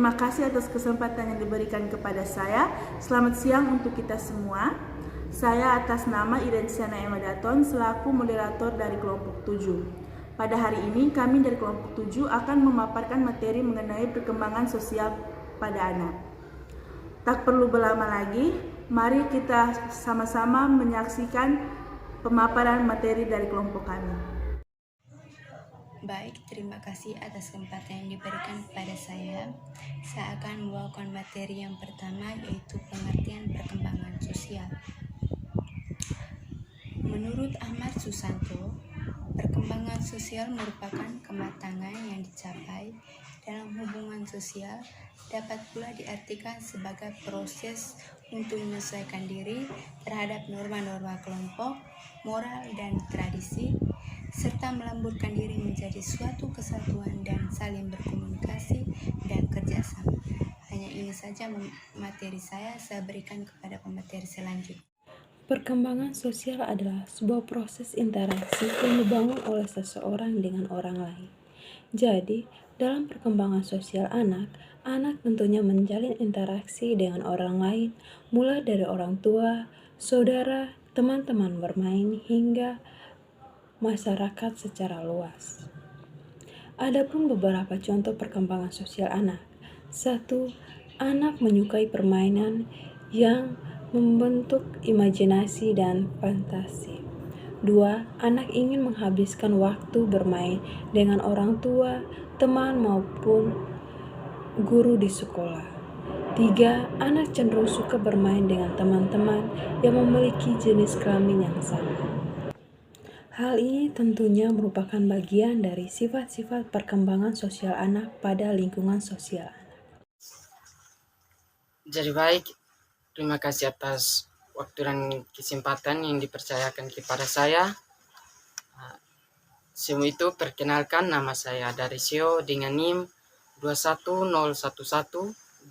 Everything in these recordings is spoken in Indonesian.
Terima kasih atas kesempatan yang diberikan kepada saya. Selamat siang untuk kita semua. Saya atas nama Irensiana Emma Daton selaku moderator dari kelompok 7. Pada hari ini kami dari kelompok 7 akan memaparkan materi mengenai perkembangan sosial pada anak. Tak perlu berlama lagi, mari kita sama-sama menyaksikan pemaparan materi dari kelompok kami. Baik, terima kasih atas kesempatan yang diberikan kepada saya. Saya akan membawakan materi yang pertama, yaitu pengertian perkembangan sosial. Menurut Ahmad Susanto, perkembangan sosial merupakan kematangan yang dicapai dalam hubungan sosial, dapat pula diartikan sebagai proses untuk menyesuaikan diri terhadap norma-norma kelompok, moral, dan tradisi, serta melamburkan diri menjadi suatu kesatuan dan saling berkomunikasi dan kerjasama. Hanya ini saja materi saya berikan kepada pemateri selanjutnya. Perkembangan sosial adalah sebuah proses interaksi yang dibangun oleh seseorang dengan orang lain. Jadi, dalam perkembangan sosial anak tentunya menjalin interaksi dengan orang lain, mulai dari orang tua, saudara, teman-teman bermain, hingga masyarakat secara luas. Adapun beberapa contoh perkembangan sosial anak. 1. Anak menyukai permainan yang membentuk imajinasi dan fantasi. 2. Anak ingin menghabiskan waktu bermain dengan orang tua, teman maupun guru di sekolah. 3. Anak cenderung suka bermain dengan teman-teman yang memiliki jenis kelamin yang sama. Hal ini tentunya merupakan bagian dari sifat-sifat perkembangan sosial anak pada lingkungan sosial anak. Jadi baik, terima kasih atas waktu dan kesempatan yang dipercayakan kepada saya. Sebelum itu, perkenalkan, nama saya Darisio dengan NIM 21011-870.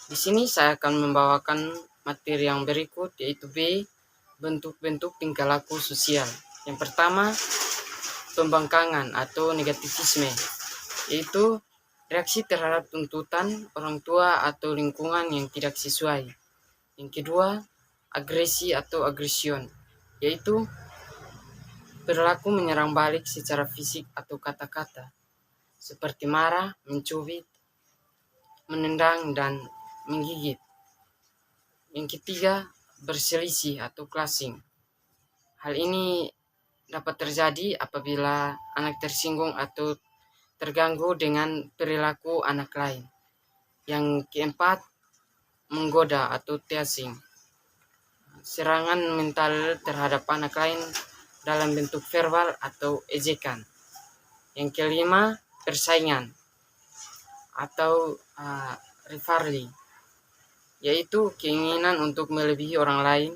Di sini saya akan membawakan materi yang berikut, yaitu B, bentuk-bentuk tingkah laku sosial. Yang pertama, pembangkangan atau negativisme, yaitu reaksi terhadap tuntutan orang tua atau lingkungan yang tidak sesuai. Yang kedua, agresi atau agresion, yaitu perilaku menyerang balik secara fisik atau kata-kata, seperti marah, mencubit, menendang, dan menggigit. Yang ketiga, berselisih atau clashing. Hal ini dapat terjadi apabila anak tersinggung atau terganggu dengan perilaku anak lain. Yang keempat, menggoda atau teasing. Serangan mental terhadap anak lain dalam bentuk verbal atau ejekan. Yang kelima, persaingan atau rivalry, yaitu keinginan untuk melebihi orang lain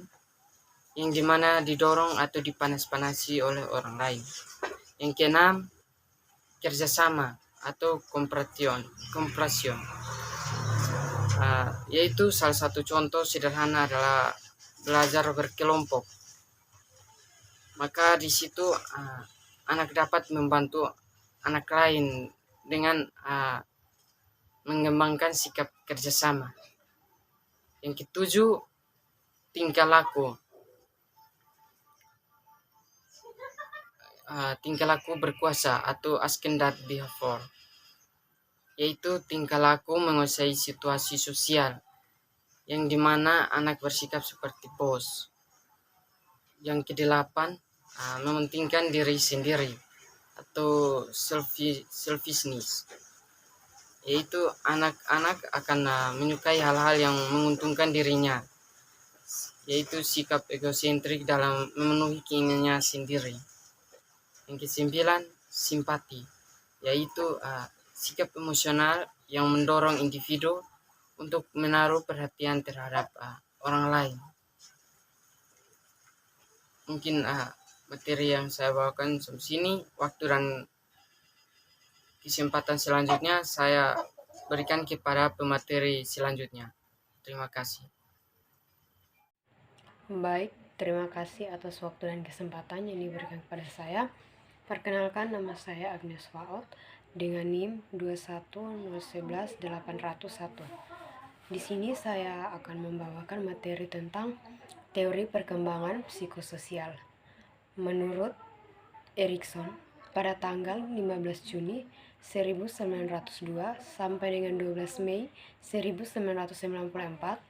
yang dimana didorong atau dipanas-panasi oleh orang lain. Yang keenam, kerjasama atau komprasion, yaitu salah satu contoh sederhana adalah belajar berkelompok. Maka di situ anak dapat membantu anak lain dengan mengembangkan sikap kerjasama. Yang ketujuh, tingkah laku. Tingkah laku berkuasa atau ascendant behavior, yaitu tingkah laku menguasai situasi sosial yang dimana anak bersikap seperti bos. Yang kedelapan, mementingkan diri sendiri atau selfishness, yaitu anak-anak akan menyukai hal-hal yang menguntungkan dirinya, yaitu sikap egosentrik dalam memenuhi keinginannya sendiri. Yang kesembilan, simpati, yaitu sikap emosional yang mendorong individu untuk menaruh perhatian terhadap orang lain. Mungkin materi yang saya bawakan sampai sini. Waktu dan kesempatan selanjutnya saya berikan kepada pemateri selanjutnya. Terima kasih. Baik, terima kasih atas waktu dan kesempatan yang diberikan kepada saya. Perkenalkan, nama saya Agnes Faot dengan NIM 210111801. Di sini saya akan membawakan materi tentang teori perkembangan psikososial. Menurut Erikson, pada tanggal 15 Juni 1902 sampai dengan 12 Mei 1994,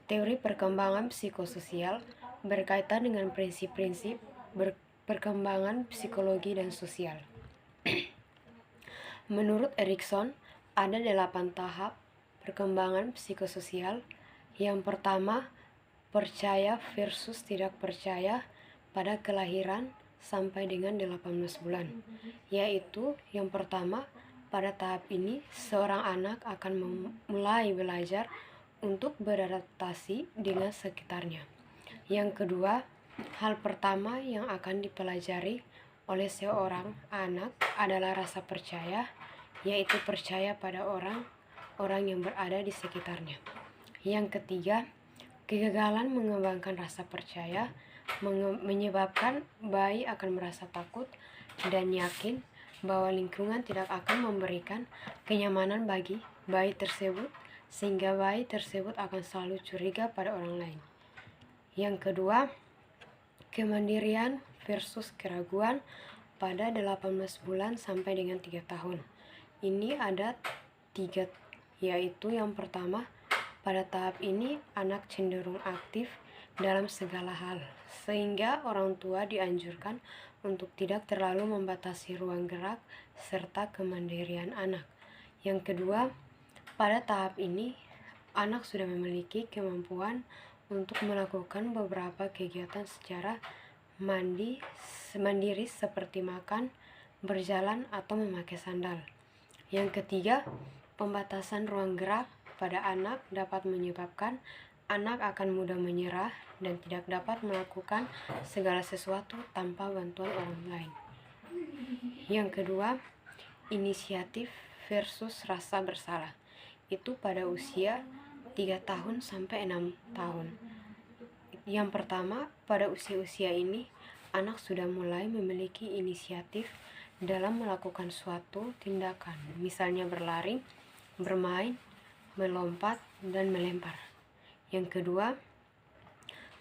teori perkembangan psikososial berkaitan dengan prinsip-prinsip perkembangan psikologi dan sosial. Menurut Erikson, ada 8 tahap perkembangan psikososial. Yang pertama, percaya versus tidak percaya pada kelahiran sampai dengan 18 bulan, yaitu yang pertama, pada tahap ini seorang anak akan mulai belajar untuk beradaptasi dengan sekitarnya. Yang kedua, hal pertama yang akan dipelajari oleh seorang anak adalah rasa percaya, yaitu percaya pada orang yang berada di sekitarnya. Yang ketiga, kegagalan mengembangkan rasa percaya menyebabkan bayi akan merasa takut dan yakin bahwa lingkungan tidak akan memberikan kenyamanan bagi bayi tersebut, sehingga bayi tersebut akan selalu curiga pada orang lain. Yang kedua, kemandirian versus keraguan pada 18 bulan sampai dengan 3 tahun. Ini ada 3, yaitu yang pertama, pada tahap ini anak cenderung aktif dalam segala hal, sehingga orang tua dianjurkan untuk tidak terlalu membatasi ruang gerak serta kemandirian anak. Yang kedua, pada tahap ini anak sudah memiliki kemampuan untuk melakukan beberapa kegiatan secara mandiri seperti makan, berjalan, atau memakai sandal. Yang ketiga, pembatasan ruang gerak pada anak dapat menyebabkan anak akan mudah menyerah dan tidak dapat melakukan segala sesuatu tanpa bantuan orang lain. Yang kedua, inisiatif versus rasa bersalah. Itu pada usia 3 tahun sampai 6 tahun. Yang pertama, pada usia-usia ini anak sudah mulai memiliki inisiatif dalam melakukan suatu tindakan, misalnya berlari, bermain, melompat, dan melempar. Yang kedua,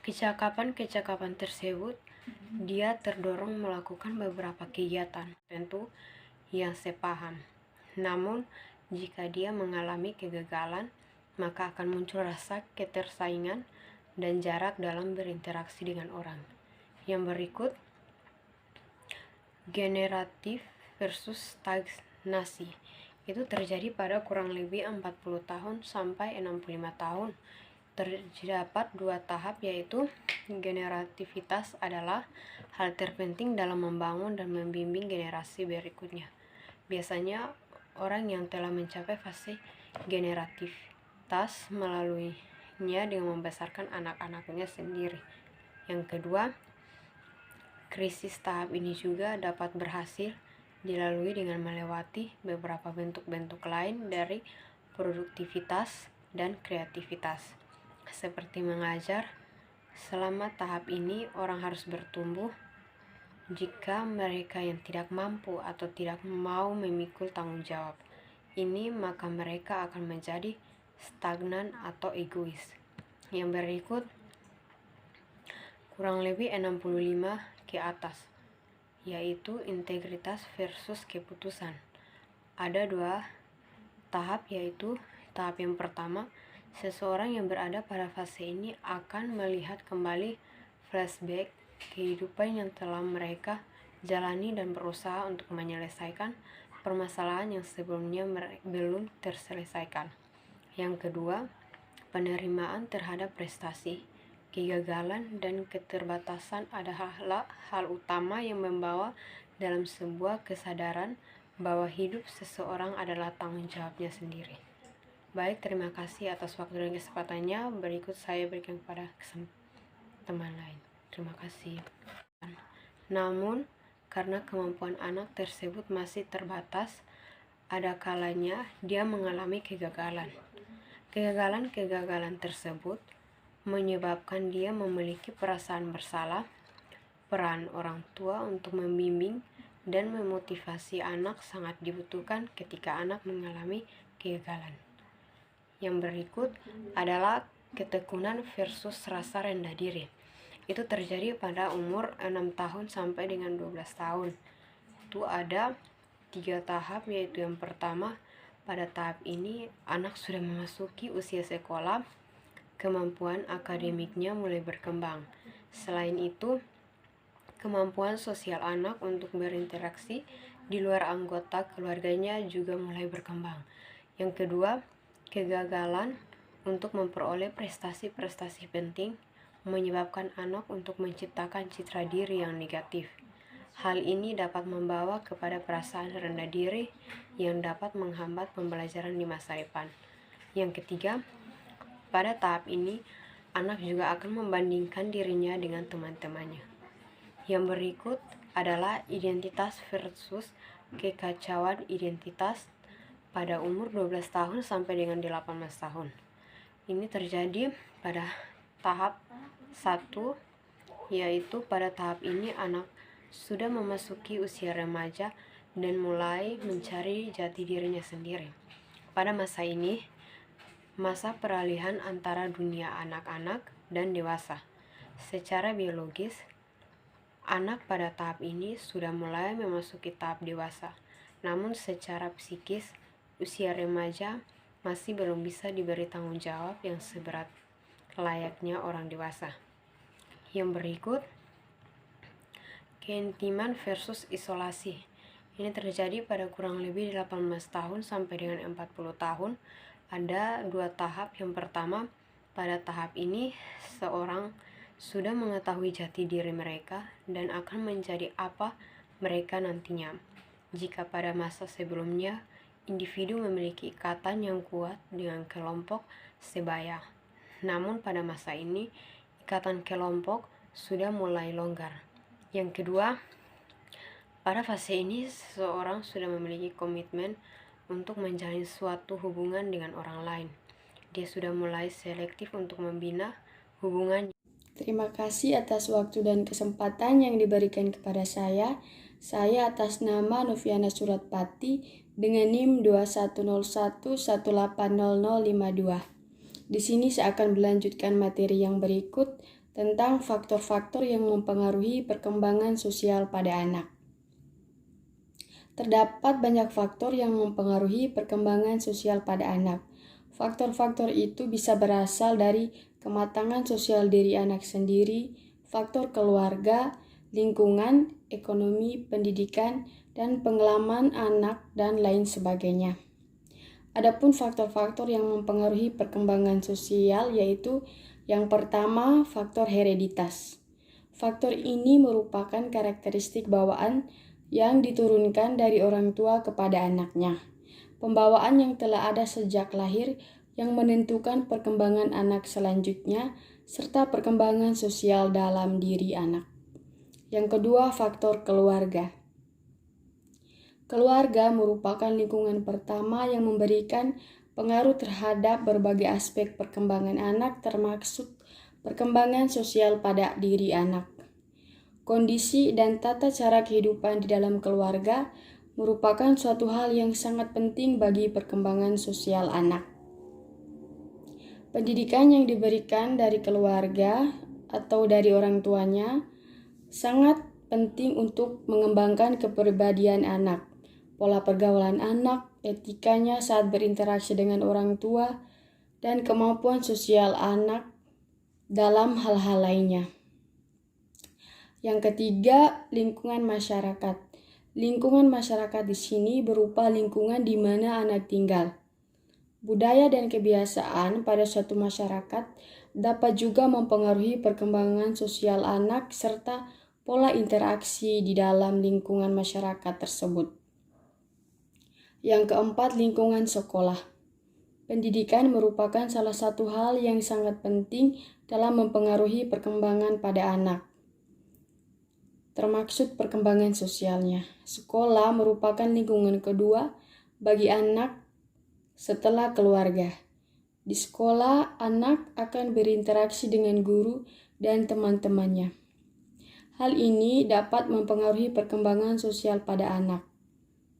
kecakapan tersebut dia terdorong melakukan beberapa kegiatan tentu yang sepaham. Namun, jika dia mengalami kegagalan, maka akan muncul rasa ketersaingan dan jarak dalam berinteraksi dengan orang. Yang berikut, generatif versus stagnasi. Itu terjadi pada kurang lebih 40 tahun sampai 65 tahun. Terdapat 2 tahap, yaitu generativitas adalah hal terpenting dalam membangun dan membimbing generasi berikutnya. Biasanya orang yang telah mencapai fase generativitas melaluinya dengan membesarkan anak-anaknya sendiri. Yang kedua, krisis tahap ini juga dapat berhasil dilalui dengan melewati beberapa bentuk-bentuk lain dari produktivitas dan kreativitas, seperti mengajar. Selama tahap ini, orang harus bertumbuh. Jika mereka yang tidak mampu atau tidak mau memikul tanggung jawab ini, maka mereka akan menjadi stagnan atau egois. Yang berikut, kurang lebih 65 ke atas, yaitu integritas versus keputusan. Ada 2 tahap, yaitu tahap yang pertama, seseorang yang berada pada fase ini akan melihat kembali flashback kehidupan yang telah mereka jalani dan berusaha untuk menyelesaikan permasalahan yang sebelumnya belum terselesaikan. Yang kedua, penerimaan terhadap prestasi, kegagalan, dan keterbatasan adalah hal utama yang membawa dalam sebuah kesadaran bahwa hidup seseorang adalah tanggung jawabnya sendiri. Baik, terima kasih atas waktu dan kesempatannya. Berikut saya berikan kepada teman lain. Terima kasih. Namun, karena kemampuan anak tersebut masih terbatas, ada kalanya dia mengalami kegagalan. Kegagalan tersebut menyebabkan dia memiliki perasaan bersalah. Peran orang tua untuk membimbing dan memotivasi anak sangat dibutuhkan ketika anak mengalami kegagalan. Yang berikut adalah ketekunan versus rasa rendah diri. Itu terjadi pada umur 6 tahun sampai dengan 12 tahun. Itu ada 3 tahap, yaitu yang pertama, pada tahap ini anak sudah memasuki usia sekolah, kemampuan akademiknya mulai berkembang. Selain itu, kemampuan sosial anak untuk berinteraksi di luar anggota keluarganya juga mulai berkembang. Yang kedua, kegagalan untuk memperoleh prestasi-prestasi penting menyebabkan anak untuk menciptakan citra diri yang negatif. Hal ini dapat membawa kepada perasaan rendah diri yang dapat menghambat pembelajaran di masa depan. Yang ketiga, pada tahap ini, anak juga akan membandingkan dirinya dengan teman-temannya. Yang berikut adalah identitas versus kekacauan identitas pada umur 12 tahun sampai dengan 18 tahun. Ini terjadi pada tahap 1, yaitu pada tahap ini anak sudah memasuki usia remaja dan mulai mencari jati dirinya sendiri. Pada masa ini, masa peralihan antara dunia anak-anak dan dewasa. Secara biologis, anak pada tahap ini sudah mulai memasuki tahap dewasa, namun secara psikis, usia remaja masih belum bisa diberi tanggung jawab yang seberat layaknya orang dewasa. Yang berikut, keintiman versus isolasi. Ini terjadi pada kurang lebih 18 tahun sampai dengan 40 tahun. Ada 2 tahap. Yang pertama, pada tahap ini seorang sudah mengetahui jati diri mereka dan akan menjadi apa mereka nantinya. Jika pada masa sebelumnya, individu memiliki ikatan yang kuat dengan kelompok sebaya. Namun pada masa ini, ikatan kelompok sudah mulai longgar. Yang kedua, pada fase ini seseorang sudah memiliki komitmen untuk menjalin suatu hubungan dengan orang lain. Dia sudah mulai selektif untuk membina hubungan. Terima kasih atas waktu dan kesempatan yang diberikan kepada saya. Saya atas nama Noviana Suratpati dengan NIM 2101180052. Di sini saya akan melanjutkan materi yang berikut tentang faktor-faktor yang mempengaruhi perkembangan sosial pada anak. Terdapat banyak faktor yang mempengaruhi perkembangan sosial pada anak. Faktor-faktor itu bisa berasal dari kematangan sosial diri anak sendiri, faktor keluarga, lingkungan, ekonomi, pendidikan, dan pengalaman anak, dan lain sebagainya. Adapun faktor-faktor yang mempengaruhi perkembangan sosial yaitu yang pertama, faktor hereditas. Faktor ini merupakan karakteristik bawaan yang diturunkan dari orang tua kepada anaknya. Pembawaan yang telah ada sejak lahir yang menentukan perkembangan anak selanjutnya serta perkembangan sosial dalam diri anak. Yang kedua, faktor keluarga. Keluarga merupakan lingkungan pertama yang memberikan pengaruh terhadap berbagai aspek perkembangan anak, termasuk perkembangan sosial pada diri anak. Kondisi dan tata cara kehidupan di dalam keluarga merupakan suatu hal yang sangat penting bagi perkembangan sosial anak. Pendidikan yang diberikan dari keluarga atau dari orang tuanya sangat penting untuk mengembangkan kepribadian anak, pola pergaulan anak, etikanya saat berinteraksi dengan orang tua, dan kemampuan sosial anak dalam hal-hal lainnya. Yang ketiga, lingkungan masyarakat. Lingkungan masyarakat di sini berupa lingkungan di mana anak tinggal. Budaya dan kebiasaan pada suatu masyarakat dapat juga mempengaruhi perkembangan sosial anak serta pola interaksi di dalam lingkungan masyarakat tersebut. Yang keempat, lingkungan sekolah. Pendidikan merupakan salah satu hal yang sangat penting dalam mempengaruhi perkembangan pada anak, termaksud perkembangan sosialnya. Sekolah merupakan lingkungan kedua bagi anak setelah keluarga. Di sekolah, anak akan berinteraksi dengan guru dan teman-temannya. Hal ini dapat mempengaruhi perkembangan sosial pada anak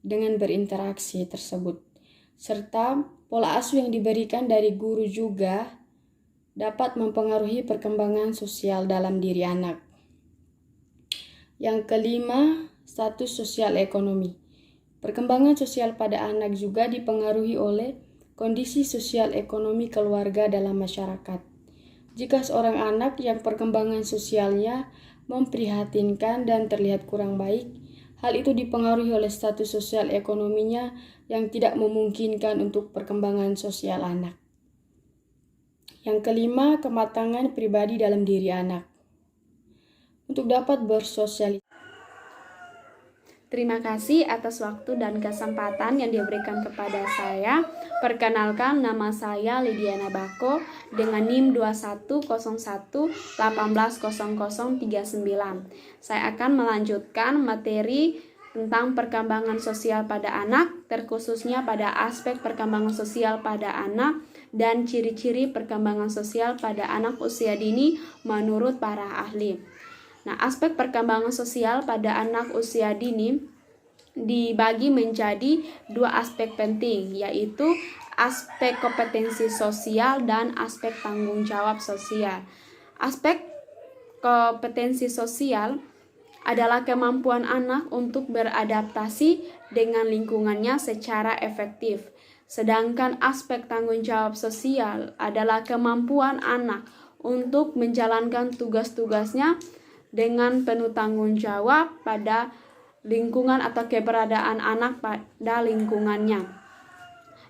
dengan berinteraksi tersebut, serta pola asuh yang diberikan dari guru juga dapat mempengaruhi perkembangan sosial dalam diri anak. Yang kelima, status sosial ekonomi. Perkembangan sosial pada anak juga dipengaruhi oleh kondisi sosial ekonomi keluarga dalam masyarakat. Jika seorang anak yang perkembangan sosialnya memprihatinkan dan terlihat kurang baik, hal itu dipengaruhi oleh status sosial ekonominya yang tidak memungkinkan untuk perkembangan sosial anak. Yang kelima, kematangan pribadi dalam diri anak. Untuk dapat bersosialisasi. Terima kasih atas waktu dan kesempatan yang diberikan kepada saya. Perkenalkan, nama saya Lidiana Bako dengan NIM 2101180039. Saya akan melanjutkan materi tentang perkembangan sosial pada anak, terkhususnya pada aspek perkembangan sosial pada anak dan ciri-ciri perkembangan sosial pada anak usia dini menurut para ahli. Nah, aspek perkembangan sosial pada anak usia dini dibagi menjadi dua aspek penting, yaitu aspek kompetensi sosial dan aspek tanggung jawab sosial. Aspek kompetensi sosial adalah kemampuan anak untuk beradaptasi dengan lingkungannya secara efektif. Sedangkan aspek tanggung jawab sosial adalah kemampuan anak untuk menjalankan tugas-tugasnya dengan penuh tanggung jawab pada lingkungan atau keberadaan anak pada lingkungannya.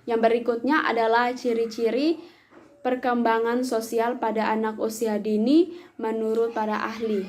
Yang berikutnya adalah ciri-ciri perkembangan sosial pada anak usia dini menurut para ahli.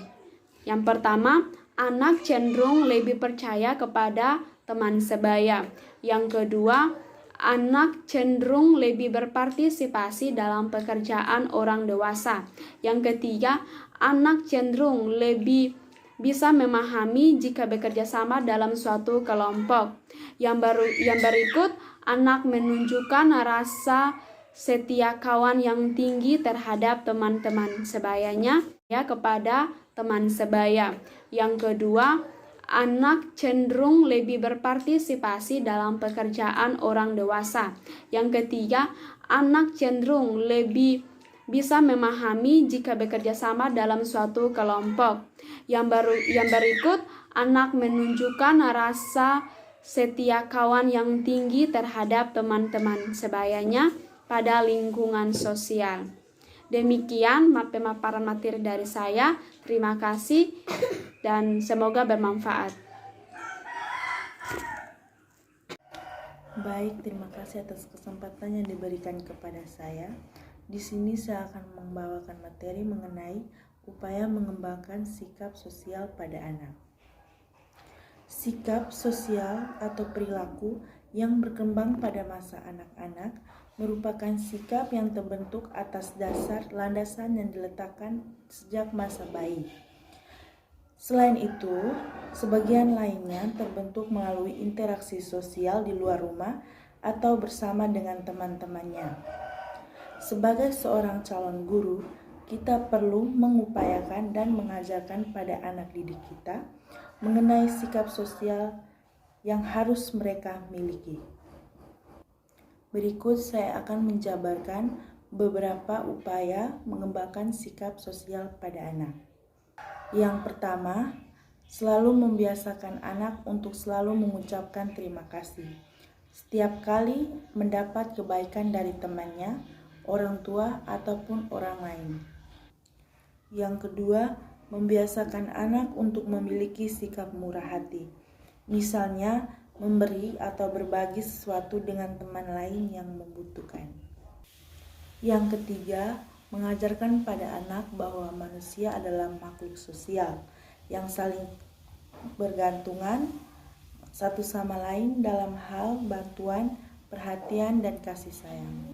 Yang pertama, anak cenderung lebih percaya kepada teman sebaya. Yang kedua, anak cenderung lebih berpartisipasi dalam pekerjaan orang dewasa. Yang ketiga, anak cenderung lebih bisa memahami jika bekerja sama dalam suatu kelompok. Yang berikut, anak menunjukkan rasa setia kawan yang tinggi terhadap teman-teman sebayanya kepada teman sebaya. Yang kedua, anak cenderung lebih berpartisipasi dalam pekerjaan orang dewasa. Yang ketiga, anak cenderung lebih bisa memahami jika bekerja sama dalam suatu kelompok. Yang berikut, anak menunjukkan rasa setia kawan yang tinggi terhadap teman-teman sebayanya pada lingkungan sosial. Demikian pemaparan materi dari saya. Terima kasih dan semoga bermanfaat. Baik, terima kasih atas kesempatan yang diberikan kepada saya. Di sini saya akan membawakan materi mengenai upaya mengembangkan sikap sosial pada anak. Sikap sosial atau perilaku yang berkembang pada masa anak-anak merupakan sikap yang terbentuk atas dasar landasan yang diletakkan sejak masa bayi. Selain itu, sebagian lainnya terbentuk melalui interaksi sosial di luar rumah atau bersama dengan teman-temannya. Sebagai seorang calon guru, kita perlu mengupayakan dan mengajarkan pada anak didik kita mengenai sikap sosial yang harus mereka miliki. Berikut saya akan menjabarkan beberapa upaya mengembangkan sikap sosial pada anak. Yang pertama, selalu membiasakan anak untuk selalu mengucapkan terima kasih. Setiap kali mendapat kebaikan dari temannya, orang tua, ataupun orang lain. Yang kedua, membiasakan anak untuk memiliki sikap murah hati. Misalnya, memberi atau berbagi sesuatu dengan teman lain yang membutuhkan. Yang ketiga, mengajarkan pada anak bahwa manusia adalah makhluk sosial yang saling bergantungan satu sama lain dalam hal bantuan, perhatian, dan kasih sayang.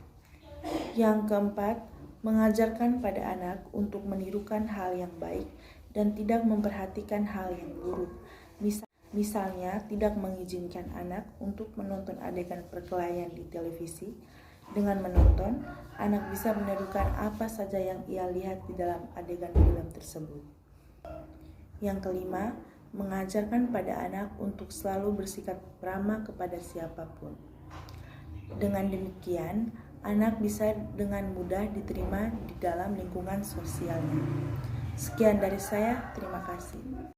Yang keempat, mengajarkan pada anak untuk menirukan hal yang baik dan tidak memperhatikan hal yang buruk. Misalnya, tidak mengizinkan anak untuk menonton adegan perkelahian di televisi. Dengan menonton, anak bisa menirukan apa saja yang ia lihat di dalam adegan film tersebut. Yang kelima, mengajarkan pada anak untuk selalu bersikap ramah kepada siapapun. Dengan demikian, anak bisa dengan mudah diterima di dalam lingkungan sosialnya. Sekian dari saya, terima kasih.